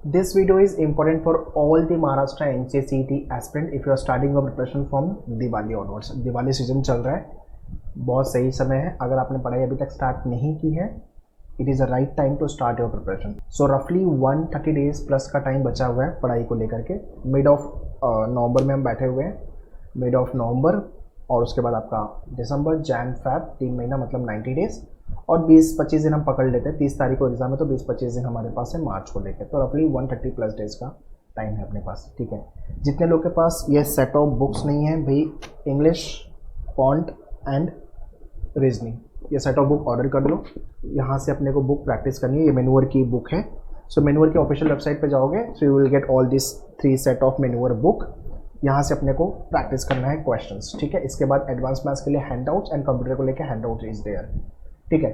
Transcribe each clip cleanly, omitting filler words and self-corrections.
This video is important for all the Maharashtra NCCET aspirant if you are starting your preparation from Diwali onwards। Diwali season चल रहा है, बहुत सही समय है। अगर आपने पढ़ाई अभी तक स्टार्ट नहीं की है, it is a right time to start your preparation. So रफली 130 डेज प्लस का टाइम बचा हुआ है पढ़ाई को लेकर के। मिड ऑफ नवंबर में हम बैठे हुए हैं, मिड ऑफ नवंबर, और उसके बाद आपका दिसंबर, जैन, फैब, 3 महीना मतलब 90 डेज, और 20-25 दिन हम पकड़ लेते हैं। 30 तारीख को एग्जाम है तो 20-25 दिन हमारे पास है मार्च को लेकर, तो रफली 130 प्लस डेज का टाइम है अपने पास। ठीक है, जितने लोग के पास ये सेट ऑफ बुक्स नहीं है भाई, इंग्लिश, फॉन्ट एंड रीजनिंग, ये सेट ऑफ बुक ऑर्डर कर लो। यहाँ से अपने को बुक प्रैक्टिस करनी है। ये मैन्यूअर की बुक है। सो मैन्यूअर की ऑफिशियल वेबसाइट पे जाओगे, so you will get all this 3 set of manure book. यहाँ से अपने को प्रैक्टिस करना है क्वेश्चंस। ठीक है, इसके बाद एडवांस मैथ्स के लिए हैंडआउट्स एंड कंप्यूटर को लेकर हैंडआउट इज देयर। ठीक है,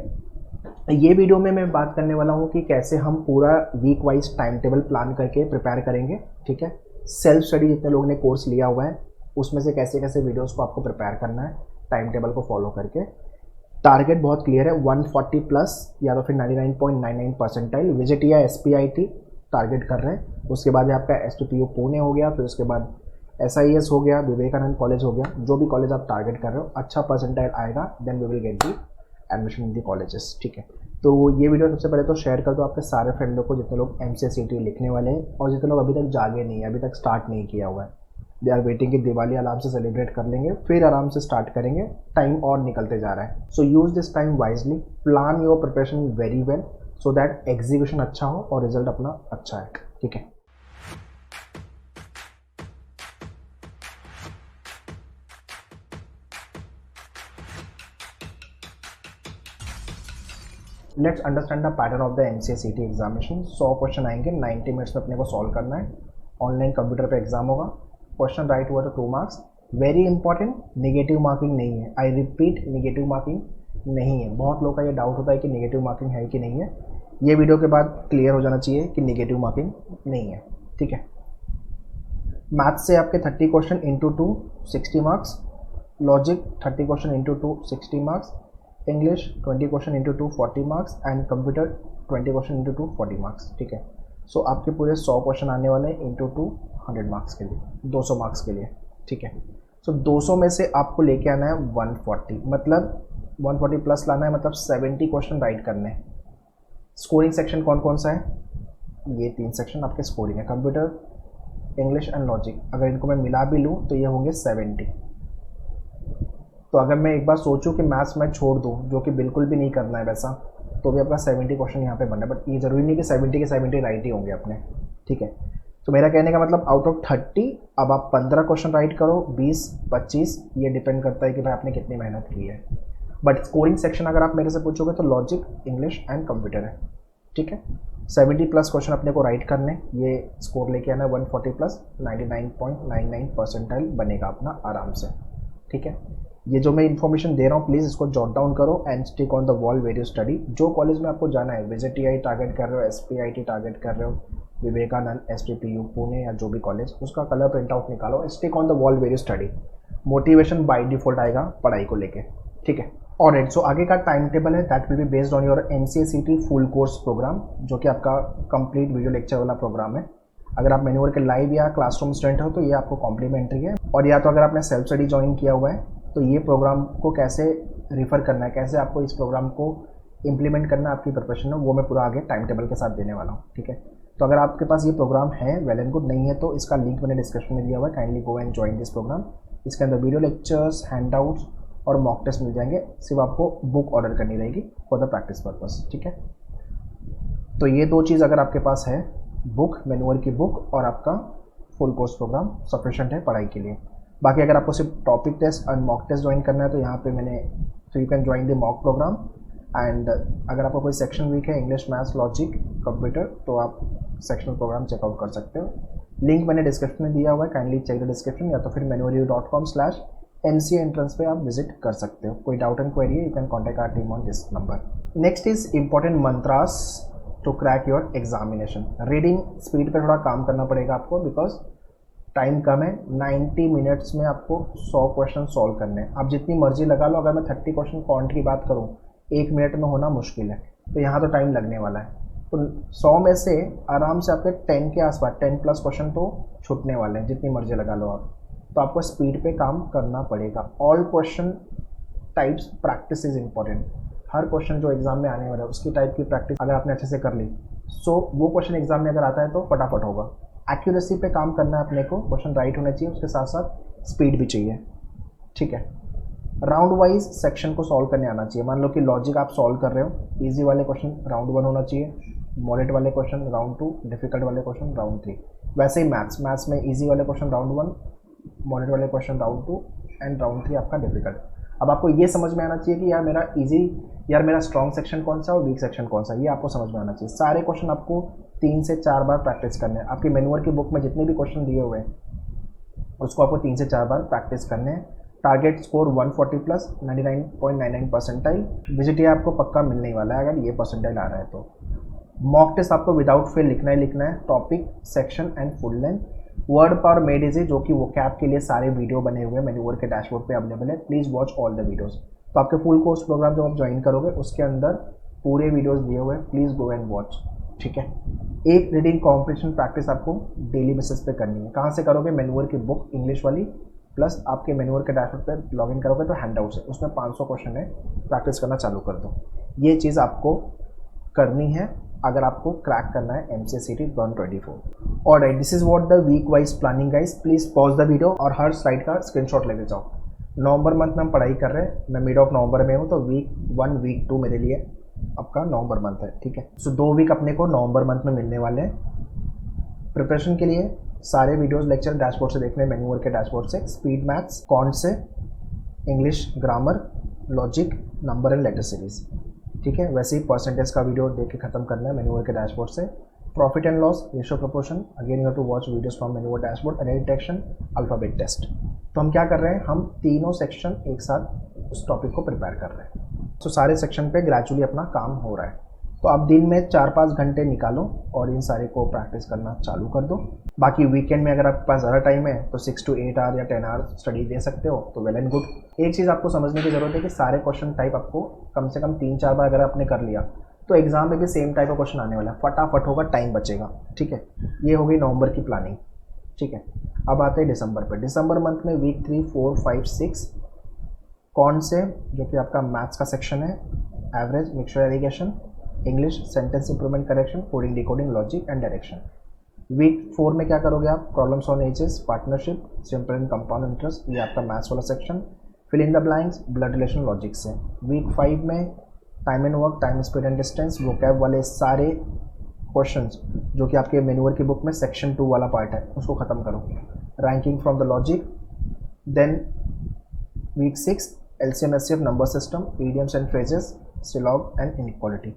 ये वीडियो में मैं बात करने वाला हूँ कि कैसे हम पूरा week wise time table plan करके प्रिपेयर करेंगे। ठीक है, सेल्फ स्टडी जितने लोगों ने कोर्स लिया हुआ है उसमें से कैसे कैसे वीडियोस को आपको प्रिपेयर करना है टाइम टेबल को फॉलो करके। टारगेट बहुत क्लियर है, 140 प्लस या तो फिर 99.99 परसेंटाइल विजिट या SPIT टारगेट कर रहे हैं। उसके बाद आपका STPU पुणे हो गया, फिर उसके बाद SIS हो गया, विवेकानंद कॉलेज हो गया। जो भी कॉलेज आप टारगेट कर रहे हो, अच्छा परसेंटाइल आएगा, then we will get the admission in the colleges. ठीक है, तो ये वीडियो सबसे पहले तो शेयर कर दो आपके सारे फ्रेंडों को, जितने लोग MCCET लिखने वाले हैं और जितने लोग अभी तक जागे नहीं है, अभी तक स्टार्ट नहीं किया हुआ है। दे आर वेटिंग कि दिवाली आराम से सेलिब्रेट कर लेंगे, फिर आराम से स्टार्ट करेंगे। टाइम और निकलते जा रहा है, so use this time wisely, plan your preparation very well so that execution अच्छा हो और रिजल्ट अपना अच्छा है। ठीक है, let's understand the pattern of the MCCET examination. 100 question आएंगे, 90 मिनट्स में अपने को सॉल्व करना है। ऑनलाइन कंप्यूटर पे एग्जाम होगा। क्वेश्चन राइट हुआ तो 2 marks. Very important, negative marking नहीं है। आई रिपीट, निगेटिव मार्किंग नहीं है। बहुत लोगों का ये डाउट होता है कि निगेटिव मार्किंग है कि नहीं है। ये वीडियो के बाद क्लियर हो जाना चाहिए कि निगेटिव मार्किंग नहीं है। ठीक है, मैथ्स से आपके 30 question into 2 60 marks, logic 30 question into 2 60 marks, English 20 question into 2 40 marks, and computer 20 question into 2 40 marks. ठीक है, सो आपके पूरे 100 क्वेश्चन आने वाले हैं इंटू 2 100 मार्क्स के लिए, 200 मार्क्स के लिए। ठीक है, सो 200 में से आपको लेके आना है 140, मतलब 140 प्लस लाना है, मतलब 70 क्वेश्चन राइट करने हैं। स्कोरिंग सेक्शन कौन कौन सा है? ये 3 सेक्शन आपके स्कोरिंग है, कंप्यूटर, इंग्लिश एंड लॉजिक। अगर इनको मैं मिला भी लूँ तो ये होंगे 70। तो अगर मैं एक बार सोचूं कि मैथ्स मैं छोड़ दूं, जो कि बिल्कुल भी नहीं करना है वैसा, तो भी आपका 70 क्वेश्चन यहाँ पे बनना है। बट ये ज़रूरी नहीं कि 70 के 70 राइट ही होंगे अपने। ठीक है, तो मेरा कहने का मतलब आउट ऑफ 30 अब आप 15 क्वेश्चन राइट करो, 20-25, ये डिपेंड करता है कि भाई आपने कितनी मेहनत की है। बट स्कोरिंग सेक्शन अगर आप मेरे से पूछोगे तो लॉजिक, इंग्लिश एंड कंप्यूटर है। ठीक है, 70 प्लस क्वेश्चन अपने को राइट करने, ये स्कोर लेके आना 140 प्लस 99.99 परसेंटाइल बनेगा अपना आराम से। ठीक है, ये जो मैं इन्फॉर्मेशन दे रहा हूँ प्लीज़ इसको जॉट डाउन करो and stick on the wall where you study. जो कॉलेज में आपको जाना है, विजिट TI टारगेट कर रहे हो, SPIT टारगेट कर रहे हो, विवेकानंद, STPU पुणे या जो भी कॉलेज, उसका कलर प्रिंट आउट निकालो, stick on the wall where you study. Motivation by default आएगा पढ़ाई को लेके। ठीक है, ऑलराइट, सो आगे का टाइम टेबल है that will be based on your MCCET full course program, जो कि आपका कंप्लीट वीडियो लेक्चर वाला प्रोग्राम है। अगर आप मैन्यूअर के लाइव या क्लासरूम स्टूडेंट हो तो ये आपको कॉम्प्लीमेंट्री है, और या तो अगर आपने सेल्फ स्टडी ज्वाइन किया हुआ है तो ये प्रोग्राम को कैसे रिफ़र करना है, कैसे आपको इस प्रोग्राम को इम्प्लीमेंट करना है आपकी प्रिपरेशन में, वो मैं पूरा आगे टाइम टेबल के साथ देने वाला हूँ। ठीक है, तो अगर आपके पास ये प्रोग्राम है, वेल एंड गुड, नहीं है तो इसका लिंक मैंने डिस्क्रिप्शन में दिया हुआ है, kindly go and join this program. इसके अंदर वीडियो लेक्चर्स, हैंडआउट्स और मॉक टेस्ट मिल जाएंगे। सिर्फ आपको बुक ऑर्डर करनी रहेगी फॉर द प्रैक्टिस पर्पस। ठीक है, तो ये 2 चीज़ अगर आपके पास है, बुक, मैनुअल की बुक और आपका फुल कोर्स प्रोग्राम, सफिशेंट है पढ़ाई के लिए। बाकी अगर आपको सिर्फ टॉपिक टेस्ट और मॉक टेस्ट ज्वाइन करना है तो यहाँ पे मैंने, so you can join the mock program. And अगर आपको कोई सेक्शन वीक है, इंग्लिश, मैथ्स, लॉजिक, कंप्यूटर, तो आप सेक्शनल प्रोग्राम चेकआउट कर सकते हो। लिंक मैंने डिस्क्रिप्शन में दिया हुआ है, काइंडली चेक द डिस्क्रिप्शन, या तो फिर manualu.com/MCA एंट्रेंस पे आप विजिट कर सकते हो। कोई डाउट एंड क्वेरी है, you can contact our team on this number. Next is important mantras to crack your examination. Reading speed पे थोड़ा काम करना पड़ेगा आपको, बिकॉज टाइम कम है। 90 मिनट्स में आपको 100 क्वेश्चन सॉल्व करने हैं। आप जितनी मर्जी लगा लो, अगर मैं 30 क्वेश्चन फॉन्ट की बात करूँ 1 मिनट में होना मुश्किल है, तो यहाँ तो टाइम लगने वाला है। तो 100 में से आराम से आपके 10 के आसपास 10 प्लस क्वेश्चन तो छूटने वाले हैं, जितनी मर्जी लगा लो आप। तो आपको स्पीड पे काम करना पड़ेगा। All question types practice is important. Her question जो एग्जाम में आने वाला है उसकी टाइप की प्रैक्टिस अगर आपने अच्छे से कर ली, सो वो क्वेश्चन एग्जाम में अगर आता है तो फटाफट होगा। एक्यूरेसी पे काम करना है अपने को, क्वेश्चन राइट होने चाहिए, उसके साथ साथ स्पीड भी चाहिए, ठीक है। राउंड वाइज सेक्शन को सॉल्व करने आना चाहिए। मान लो कि लॉजिक आप सॉल्व कर रहे हो, इजी वाले क्वेश्चन राउंड 1 होना चाहिए, मॉडरेट वाले क्वेश्चन राउंड 2, डिफिकल्ट वाले क्वेश्चन राउंड 3। वैसे ही मैथ्स में इजी वाले क्वेश्चन राउंड 1, मॉडरेट वाले क्वेश्चन राउंड 2 एंड राउंड 3 आपका डिफिकल्ट। अब आपको ये समझ में आना चाहिए कि यार मेरा स्ट्रॉन्ग सेक्शन कौन सा और वीक सेक्शन कौन सा, ये आपको समझ में आना चाहिए। सारे क्वेश्चन आपको 3 से 4 बार प्रैक्टिस करने हैं। आपकी मैनुअल की बुक में जितने भी क्वेश्चन दिए हुए हैं उसको आपको 3 से 4 बार प्रैक्टिस करने हैं। Target score 140 plus 99.99 percentile visit ये आपको पक्का मिलने ही वाला है अगर ये परसेंटाइल आ रहा है तो। मॉक टेस्ट आपको विदाउट फेल लिखना है, topic, section and full length. Word power made easy, जो कि वो कैप के लिए सारे वीडियो बने हुए हैं मेरे वर्क के डैशबोर्ड पे अवेलेबल है। Please watch all the videos. तो आपके फुल कोर्स प्रोग्राम जो आप ज्वाइन करोगे उसके अंदर पूरे वीडियोस दिए हुए हैं, प्लीज़ गो एंड वॉच, ठीक है। एक रीडिंग कॉम्पिटिशन प्रैक्टिस आपको डेली बेसिस पे करनी है। कहाँ से करोगे? मेनुअर की बुक इंग्लिश वाली, प्लस आपके मेनुअर के डैशबोर्ड पे लॉगिन करोगे तो हैंडआउट है, उसमें 500 क्वेश्चन है, प्रैक्टिस करना चालू कर दो। ये चीज़ आपको करनी है अगर आपको क्रैक करना है MCA-CT 2024। Alright, this is what the week wise planning guys. Please pause the video और हर स्लाइड का स्क्रीनशॉट लेके जाओ। नवंबर मंथ में हम पढ़ाई कर रहे हैं, मैं मिड ऑफ नवंबर में हूँ, तो वीक 1 वीक 2 मेरे लिए आपका नवंबर मंथ है, ठीक है। सो 2 वीक अपने को नवंबर मंथ में मिलने वाले हैं। प्रिपरेशन के लिए सारे वीडियोस लेक्चर डैशबोर्ड से देखने, मेन्यूअर के डैशबोर्ड से, speed maths, can't say, English grammar, logic, number and later series, ठीक है। वैसे ही परसेंटेज का वीडियो देख के खत्म करना है मेन्यूअर के डैशबोर्ड से। Profit and loss, ratio proportion, again you have to watch videos from मेन्यूअर dashboard, error detection, alphabet test. तो हम क्या कर रहे हैं, हम तीनों सेक्शन एक साथ उस टॉपिक को प्रिपेयर कर रहे हैं। तो सारे सेक्शन पे ग्रेजुअली अपना काम हो रहा है। तो आप दिन में 4-5 घंटे निकालो और इन सारे को प्रैक्टिस करना चालू कर दो। बाकी वीकेंड में अगर आपके पास ज़्यादा टाइम है तो 6 to 8 आवर या 10 आवर स्टडी दे सकते हो, तो वेल एंड गुड। एक चीज़ आपको समझने की ज़रूरत है कि सारे क्वेश्चन टाइप आपको कम से कम 3-4 बार अगर आपने कर लिया तो एग्जाम में भी सेम टाइप का क्वेश्चन आने वाला है, फटाफट होगा, टाइम बचेगा, ठीक है। ये हो गई नवंबर की प्लानिंग, ठीक है। अब आते हैं दिसंबर पर। दिसंबर मंथ में वीक 3, 4, 5, 6 कौन से, जो कि आपका मैथ्स का सेक्शन है, average, mixture, alligation, English, sentence improvement, correction, coding, decoding, logic and direction. Week 4 में क्या करोगे आप? Problems on ages, partnership, simple and compound interest, ये आपका मैथ्स वाला section, fill in the blanks, blood relation, logic से। Week 5 में time and work, time, speed and distance, vocab वाले सारे क्वेश्चंस जो कि आपके मेन्यूअर की बुक में सेक्शन 2 वाला पार्ट है उसको ख़त्म करो। Ranking from the logic. Then week 6 LCM SCF, number system, idioms and phrases, syllogism and inequality,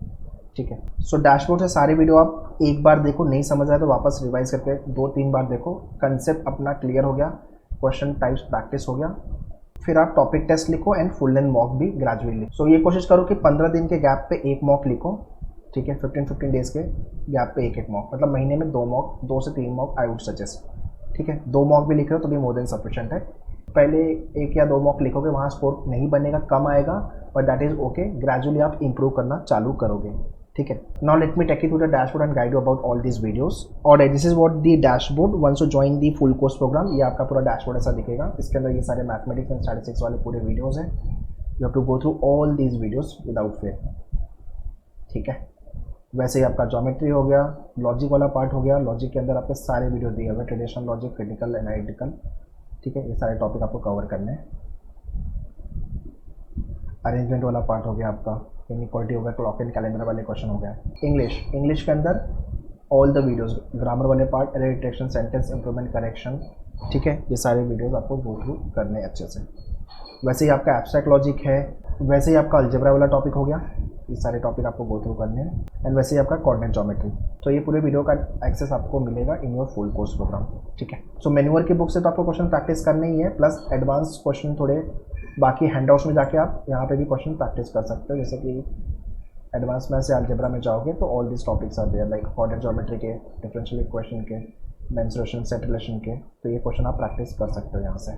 ठीक है। सो डैशबोर्ड से सारे वीडियो आप एक बार देखो, नहीं समझ आए तो वापस रिवाइज करके 2-3 बार देखो। कंसेप्ट अपना क्लियर हो गया, क्वेश्चन टाइप्स प्रैक्टिस हो गया, फिर आप टॉपिक टेस्ट लिखो एंड फुल लेंथ मॉक भी ग्रेजुअली। सो ये कोशिश करो कि 15 दिन के गैप पे एक मॉक लिखो, ठीक है। 15 डेज के गैप पे एक मॉक, मतलब महीने में 2 मॉक, 2 से 3 मॉक आई वुड सजेस्ट, ठीक है। 2 मॉक भी लिख रहे हो तो भी मोर देन सफिशिएंट है। पहले 1 या 2 मॉक लिखोगे, वहाँ स्कोर नहीं बनेगा, कम आएगा, but that is okay, gradually आप इंप्रूव करना चालू करोगे, ठीक है। Now let me take you to the dashboard and guide you about all these videos. और this is what the dashboard once you join the full course program. ये आपका पूरा डैशबोर्ड ऐसा दिखेगा, इसके अंदर ये सारे मैथमेटिक्स एंड स्टैटिस्टिक्स वाले पूरे वीडियोस हैं। You have to go through all these videos without fear, ठीक है। वैसे ही आपका ज्योमेट्री हो गया, लॉजिक वाला पार्ट हो गया, लॉजिक के अंदर आपके सारे वीडियो दिए हुए, ट्रेडिशनल लॉजिक, क्रिटिकल, एनालिटिकल, ठीक है। ये सारे टॉपिक आपको कवर करने हैं। अरेंजमेंट वाला पार्ट हो गया आपका, इनइक्वालिटी हो गया, क्लॉक एंड कैलेंडर वाले क्वेश्चन हो गया। इंग्लिश के अंदर ऑल द वीडियोस, ग्रामर वाले part, error detection, sentence improvement, correction, ठीक है। ये सारे वीडियोस आपको गो थ्रू करने अच्छे से। वैसे ही आपका एब्स्ट्रैक्ट लॉजिक है, वैसे ही आपका अलजेब्रा वाला टॉपिक हो गया, ये सारे टॉपिक आपको गो थ्रू करने हैं। एंड वैसे ही आपका कोऑर्डिनेट ज्योमेट्री। तो ये पूरे वीडियो का एक्सेस आपको मिलेगा in your full course program, ठीक है। सो मेन्यूअर की बुक से तो आपको क्वेश्चन प्रैक्टिस करने ही है, प्लस एडवांस क्वेश्चन थोड़े बाकी हैंडआउट्स में जाके आप यहाँ पे भी क्वेश्चन प्रैक्टिस कर सकते हो। जैसे कि एडवांस में से अलजेब्रा में जाओगे तो all this topics are there, like coordinate geometry के, डिफरेंशियल इक्वेशन के, मेंसुरेशन, सेट रिलेशन के, तो ये क्वेश्चन आप प्रैक्टिस कर सकते हो यहाँ से,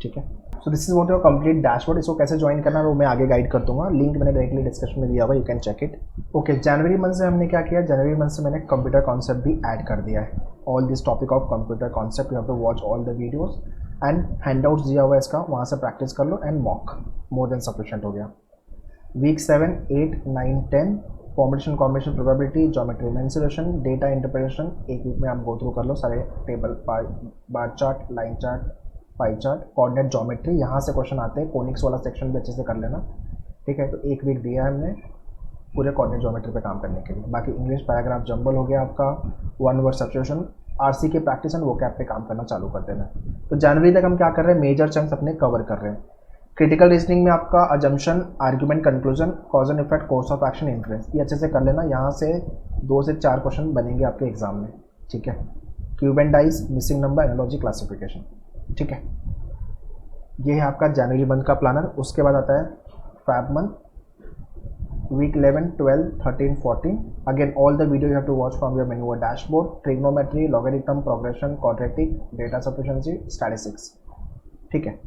ठीक है। So this is what your complete dashboard. इसको कैसे ज्वाइन करना है वो मैं आगे गाइड कर दूंगा, लिंक मैंने डायरेक्टली डिस्क्रिप्शन में दिया हुआ, you can check it. Okay, जनवरी मंथ से हमने क्या किया, जनवरी मंथ से मैंने कंप्यूटर कॉन्सेप्ट भी ऐड कर दिया है। All this topic of computer concept you have to watch all the videos and handouts दिया हुआ है इसका, वहाँ से प्रैक्टिस कर लो and mock, more than sufficient हो गया। Week 7, 8, 9, 10 formation, combination, probability, geometry, mensuration, data interpretation, एक वीक में आप गो थ्रू कर लो सारे table, bar chart, line chart, pie chart, coordinate geometry, यहाँ से क्वेश्चन आते हैं। कोनिक्स वाला सेक्शन भी अच्छे से कर लेना, ठीक है। तो एक वीक दिया है हमने पूरे कोऑर्डिनेट ज्योमेट्री पे काम करने के लिए। बाकी इंग्लिश पैराग्राफ जंबल हो गया आपका, वन वर्ड सब्स्टिट्यूशन, आरसी के प्रैक्टिस एंड वोकैब पे काम करना चालू कर देना। तो जनवरी तक हम क्या कर रहे हैं, मेजर चंक्स अपने कवर कर रहे हैं। क्रिटिकल रीजनिंग में आपका assumption, argument, conclusion, cause and effect, course of action, influence, ये अच्छे से कर लेना। यहाँ से 2 से 4 क्वेश्चन बनेंगे आपके एग्जाम में, ठीक है। Cube and dice, missing number, analogy, classification, ठीक है। ये है आपका जनवरी मंथ का प्लानर। उसके बाद आता है Feb month, week 11, 12, 13, 14। Again all the video you have to watch from your menu dashboard, trigonometry, logarithm, progression, quadratic, data sufficiency, statistics, ठीक है।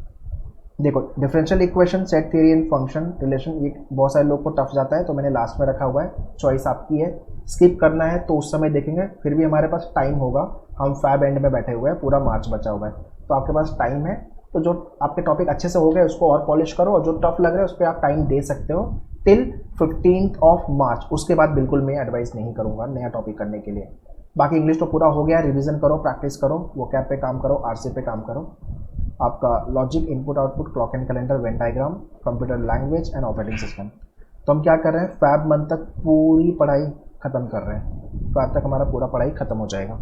देखो, differential equation, set theory and function relation, ये बहुत सारे लोग को टफ जाता है, तो मैंने लास्ट में रखा हुआ है, चॉइस आपकी है। स्किप करना है तो उस समय देखेंगे, फिर भी हमारे पास टाइम होगा, हम फैब एंड में बैठे हुए हैं, पूरा मार्च बचा हुआ है, तो आपके पास टाइम है। तो जो आपके टॉपिक अच्छे से हो गए उसको और पॉलिश करो, और जो टफ लग रहा है उस पर आप टाइम दे सकते हो टिल 15 मार्च। उसके बाद बिल्कुल मैं एडवाइस नहीं करूँगा नया टॉपिक करने के लिए। बाकी इंग्लिश तो पूरा हो गया, रिविजन करो, प्रैक्टिस करो, वोकैब पे काम करो, आरसी पे काम करो। आपका logic, input output, clock and calendar, Venn diagram, computer language and operating system. तो हम क्या कर रहे हैं, फैब मंथ तक पूरी पढ़ाई ख़त्म कर रहे हैं। फैब तक हमारा पूरा पढ़ाई ख़त्म हो जाएगा,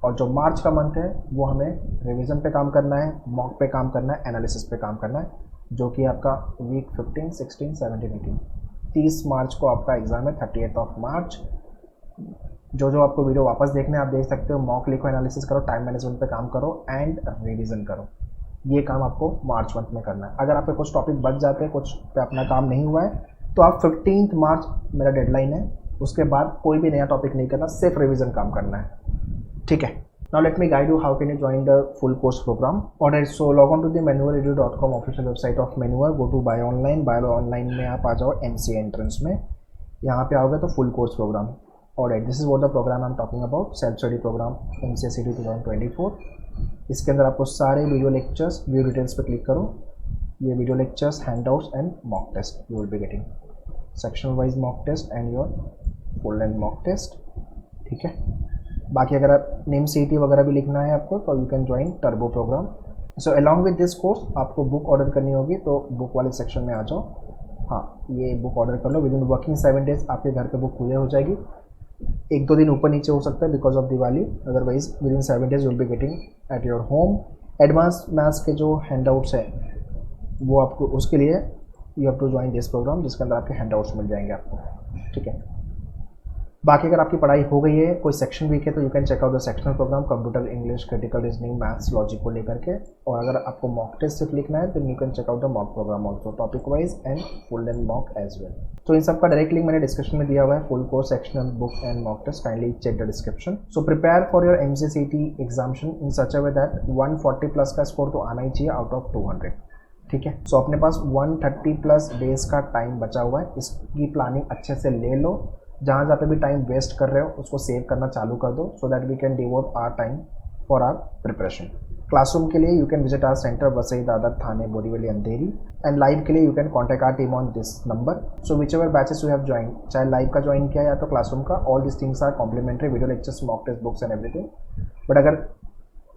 और जो मार्च का मंथ है वो हमें रिवीजन पे काम करना है, मॉक पे काम करना है, एनालिसिस पे काम करना है, जो कि आपका वीक 15, 16, 17, 18, 30 मार्च को आपका एग्ज़ाम है, 38 मार्च। जो आपको वीडियो वापस देखने आप देख सकते हो, मॉक लिखो, एनालिसिस करो, टाइम मैनेजमेंट पे काम करो एंड रिवीजन करो। ये काम आपको मार्च मंथ में करना है। अगर आपके कुछ टॉपिक बच जाते हैं, कुछ पे अपना काम नहीं हुआ है, तो आप 15 मार्च मेरा डेडलाइन है, उसके बाद कोई भी नया टॉपिक नहीं करना, सिर्फ रिवीजन काम करना है, ठीक है। Now let me guide you how can you join the full course program. Alright, so log on to the manualedu.com official website of Manual, go to buy online, buy online में आप आ जाओ MCA entrance में, यहाँ पे आओगे तो full course program। Alright, this is what the program I'm talking about, self study program MCA CT 2024। इसके अंदर आपको सारे वीडियो लेक्चर्स, व्यू डिटेल्स पे क्लिक करो, ये video lectures, handouts and mock test you will be getting, section wise mock test and your full length mock test, ठीक है। बाकी अगर आप नेम CT वगैरह भी लिखना है आपको, तो you can join turbo program. So along with this course आपको बुक ऑर्डर करनी होगी, तो बुक वाले सेक्शन में आ जाओ। हाँ, ये बुक ऑर्डर कर लो, विद इन वर्किंग 7 डेज आपके घर पे बुक क्लियर हो जाएगी। 1-2 दिन ऊपर नीचे हो सकता है because of Diwali, otherwise within 7 days you will be getting at your home. Advance maths के जो हैंडआउट्स हैं वो आपको, उसके लिए you have to join this program, जिसके अंदर आपके हैंडआउट्स मिल जाएंगे आपको, ठीक है। बाकी अगर आपकी पढ़ाई हो गई है, कोई सेक्शन वीक है, तो you can check out the sectional programme, computer, English, critical reasoning, maths, logic को लेकर के। और अगर आपको मॉक टेस्ट सिर्फ लिखना है, तो you can check out the mock programme also, topic wise and full and mock as well. तो इन सब का डायरेक्ट लिंक मैंने डिस्क्रिप्शन में दिया हुआ है, full course, sectional, book and mock test, kindly check the description. So prepare for your MCA CT examination in such a way that 140 plus का स्कोर तो आना ही चाहिए आउट ऑफ 200, ठीक है। सो अपने पास 130 प्लस डेज का टाइम बचा हुआ है, इसकी प्लानिंग अच्छे से ले लो। जहाँ पे भी टाइम वेस्ट कर रहे हो उसको सेव करना चालू कर दो, so that we can devote our time for our preparation. Classroom के लिए you can visit our centre, Vasai, Dadar, Thane, Borivali, Andheri. And live के लिए you can contact our team on this number. So whichever batches you have join, चाहे live का join किया या तो classroom का, all this things are complimentary, video lectures, mock test, books and everything.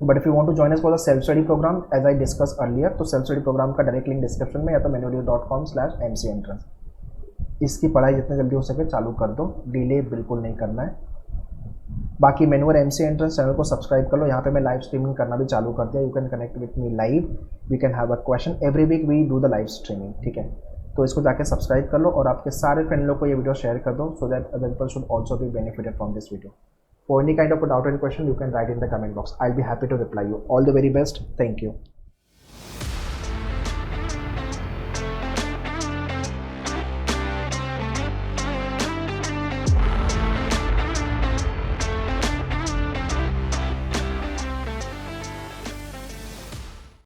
But if you want to join us for the self study programme as I discuss earlier, तो self study programme का direct link description में, या तो manualedu.com/MCA entrance। इसकी पढ़ाई जितने जल्दी हो सके चालू कर दो, डिले बिल्कुल नहीं करना है। बाकी मेनुअल MCA एंट्रेंस चैनल को सब्सक्राइब कर लो, यहाँ पे मैं लाइव स्ट्रीमिंग करना भी चालू कर दिया। You can connect with me live, we can have a question every week, we do the live streaming, ठीक है। तो इसको जाके सब्सक्राइब कर लो और आपके सारे फ्रेंड लोग को ये वीडियो शेयर कर दो, so that other people should also be benefited from this video. For any kind of a doubt or question, you can write in the comment box. I'll be happy to reply you. All the very best. Thank you.